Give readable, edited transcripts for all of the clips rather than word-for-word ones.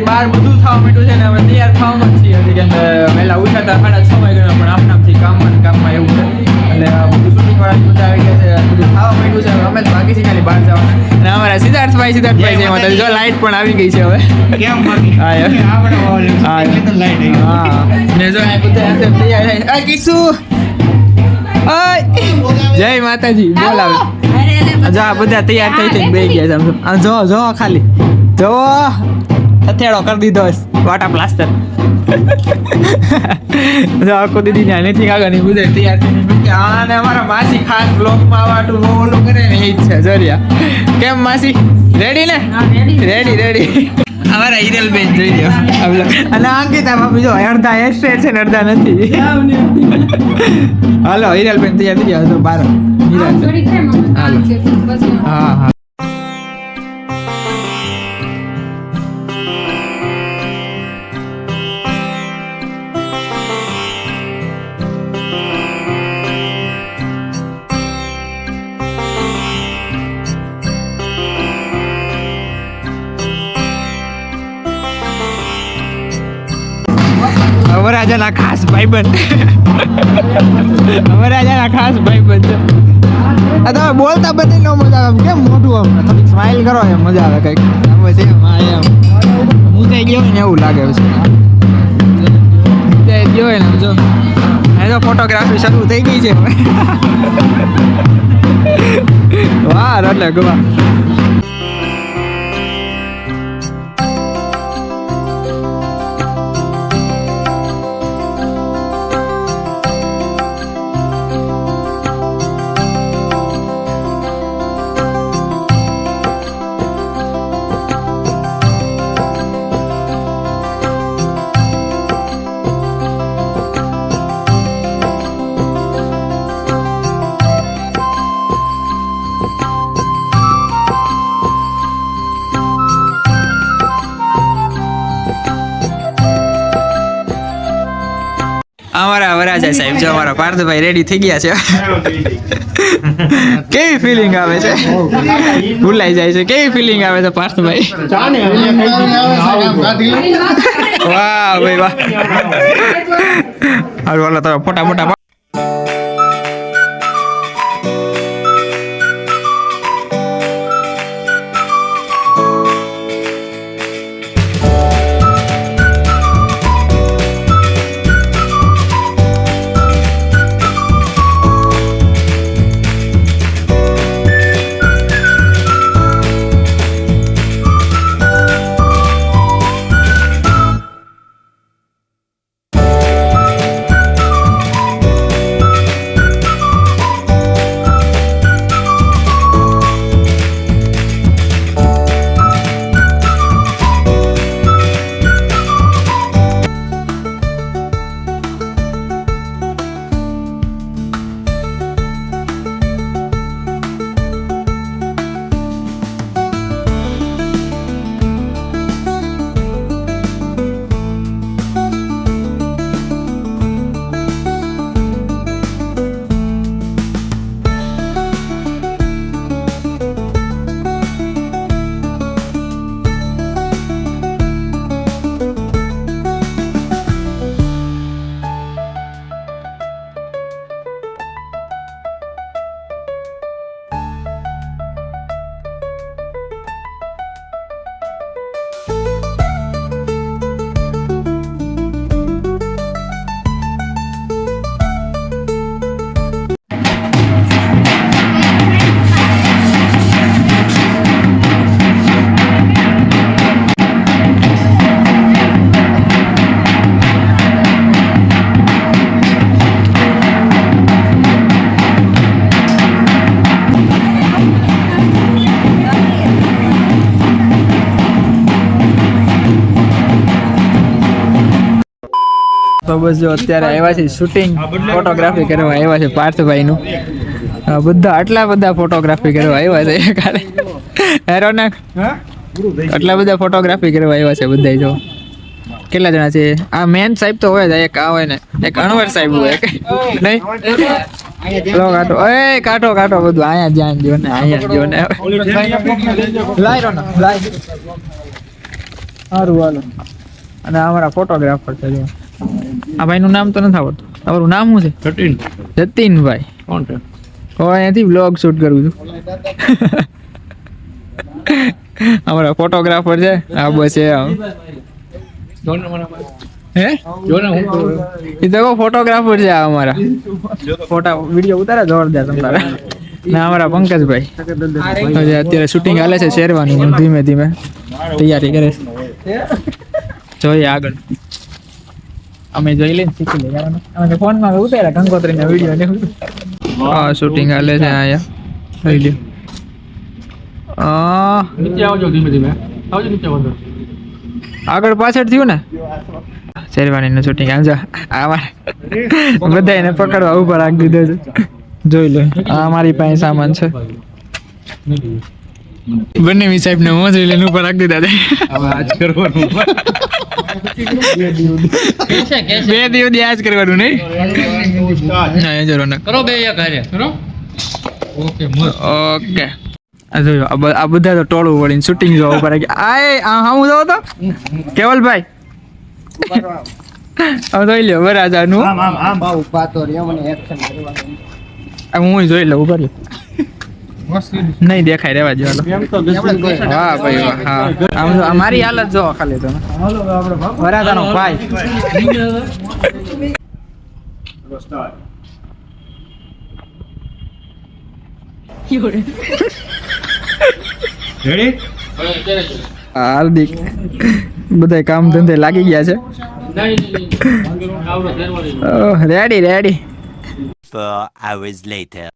બાર બધું થવા માંડ્યું છે ને હવે તૈયાર થવામાં જ છીએ હજી કેમ વહેલા ઉઠાતા 6:30 વાગ્યા પણ આપણાથી કામમાં એવું છે એટલે બધું શૂટિંગ વાળા બધા આવી ગયા છે બધું થવા માંડ્યું છે અમે તો બાકી છે ખાલી બહાર જવાના અને અમારા સિદ્ધાર્થભાઈ છે એમાં જો લાઇટ પણ આવી ગઈ છે હવે કેમ હા ને જો આ બધા તૈયાર થાય આ કિસુ જય માતાજી બોલાવે જો બધા તૈયાર થઈ થઈને બેસી ગયા છે આમ જો ખાલી જો હથેળો કરી દીધો વાટા પ્લાસ્ટર જો આખો દીદી ને નથી કાગળ બધા તૈયાર થઈને આને અમારા માસી ખાસ બ્લોગમાં આવવાનું ઓલું કરે ને એ જ છે જરિયા કેમ માસી રેડી ને રેડી અમારા હિરલબેન જોઈ લો અને અંકિતા ભાભી જો અડધા હેરસ્ટાઈલ છે ને અડધા નથી હાલો હિરલબેન તૈયાર થઈ ગયા તો બાર હા વરાજાના ખાસ ભાઈબંધ છે આ તમે બોલતા બધી નો મજા આવે કેમ મોઢું આમ થોડીક સ્માઈલ કરો એમ મજા આવે કંઈક બસ એમ હું થઈ ગયો ને એવું લાગે છે ગયો ને જો એ તો ફોટોગ્રાફી શરૂ થઈ ગઈ છે વાહ એટલે ગવા અમારા વરાજા સાહેબ જો અમારા પાર્થભાઈ રેડી થઈ ગયા છે કેવી ફિલિંગ આવે છે ભૂલાઈ જાય છે કેવી ફિલિંગ આવે છે પાર્થભાઈ વાહ ભાઈ વાહ હાલો તો ફોટા મોટા તો બસ જો અત્યારે આવ્યા છે શૂટિંગ ફોટોગ્રાફી કરવા આવ્યા છે પાર્થભાઈનું બધા આટલા બધા ફોટોગ્રાફી કરવા આવ્યા છે કાલે હેરોનાક આટલા બધા ફોટોગ્રાફી કરવા આવ્યા છે બધા જો કેટલા જણા છે આ મેન સાહેબ તો હોય એક આ હોય ને એક અણવર સાહેબ હોય નહીં લો કાટો એ કાટો કાટો બધું અહીંયા ધ્યાન દો ને અહીંયા જો ને લાઈ રો ના લાઈ સારું હાલો. અને અમારા ફોટોગ્રાફર છે જો. આ ભાઈનું નામ તો નથી આવડતું. તમારું નામ શું છે? જતીનભાઈ. કોણ છે? અહીંયાથી બ્લોગ શૂટ કરું છું. અમારા ફોટોગ્રાફર છે. આ બસ એ હે એ તો ફોટોગ્રાફર છે. આ અમારા ફોટા વિડીયો ઉતારે જોરદાર તમારે. ને અમારા પંકજભાઈ અત્યારે શૂટિંગ હાલે છે શેરવાની. ધીમે ધીમે તૈયારી કરે છે. જોઈએ આગળ અમે જોઈ લઈને શીખી લઈએ. અમે ફોનમાં ઉતાર્યા કંકોત્રીના વિડીયો ને. હા શૂટિંગ હાલે છે અહીંયા. જોઈ લ્યો. નીચે આવજો ધીમે ધીમે. આવજો નીચે વધો. આગળ પાછળ થયું ને શેરવાનીનું શૂટિંગ. આમ જો બધા એને પકડવા ઉપર રાખી દીધો છે. જોઈ લો આ મારી પાસે સામાન છે. બંને મી સાહેબ ને મોજરી લઈને ઉપર રાખી દીધા છે. હવે આજ કરવાનું. બે દિવસ આજ કરવાનું નહીં. ના એ જરો કરો બે એક હારે કરો. Okay okay. આ જોયો આ બધા તો ટોળું વળીને શૂટિંગ જોવા ઉપર રાખી. આ હું જોવો તો કેવલભાઈ હવે જોઈ લ્યો વરાજાનું. હું જોઈ લઉં ઉપર નહીં દેખાય રેવા જો. હા ભાઈ હા આમ મારી હાલત જો ખાલી તમે વરાજાનો ભાઈ. હાર્દિક બધા કામ ધંધે લાગી ગયા છે. Ready ready. 4 hours later.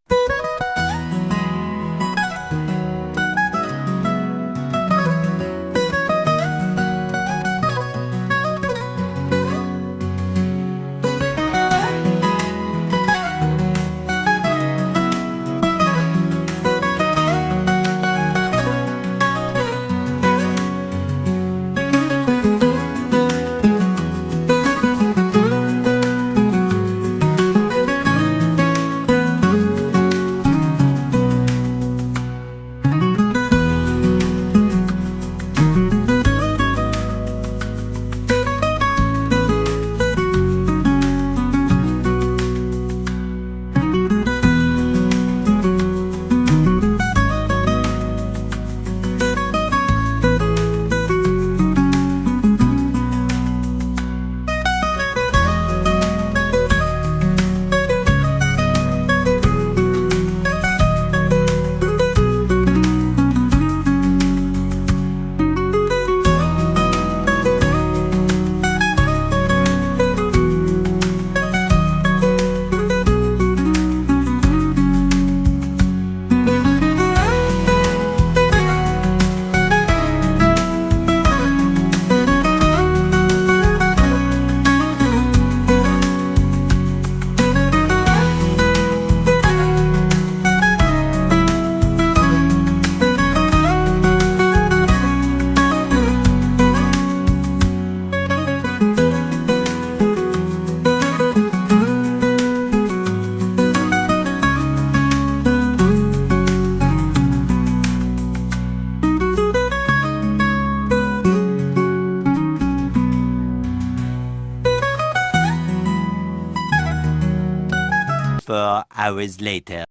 Hours later.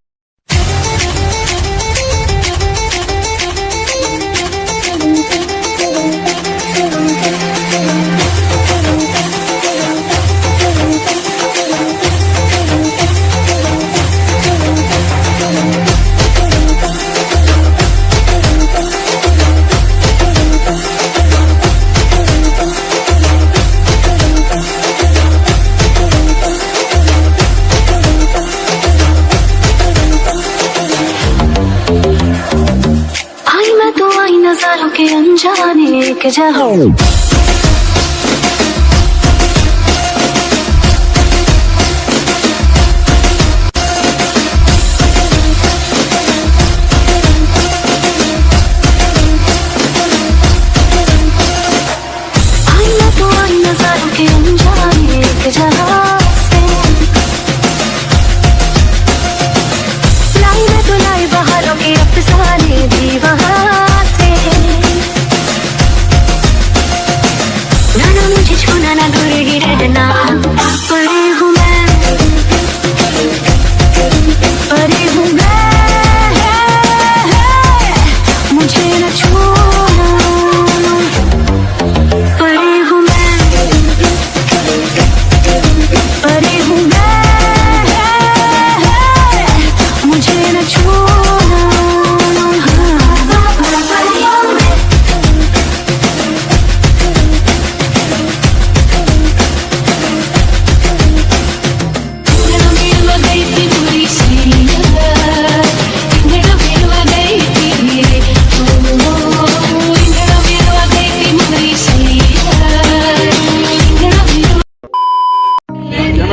नजारों के अनजाने के जहां नजारों के अनजाने के जहां से लाई मैं तो लाई बहारों के अफसाने भी वहां से छूना ना दूर ही रहना परी हूँ मैं परी हूँ मैं मुझे न छूना परी हूँ मैं परी हूँ मैं मुझे न छूना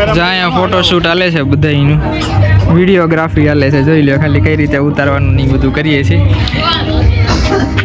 જ્યાં અહીંયા ફોટોશૂટ હાલે છે બધાયનું વિડીયોગ્રાફી હાલે છે જોઈ લો ખાલી કઈ રીતે ઉતારવાનું ને ઈ બધું કરીએ છીએ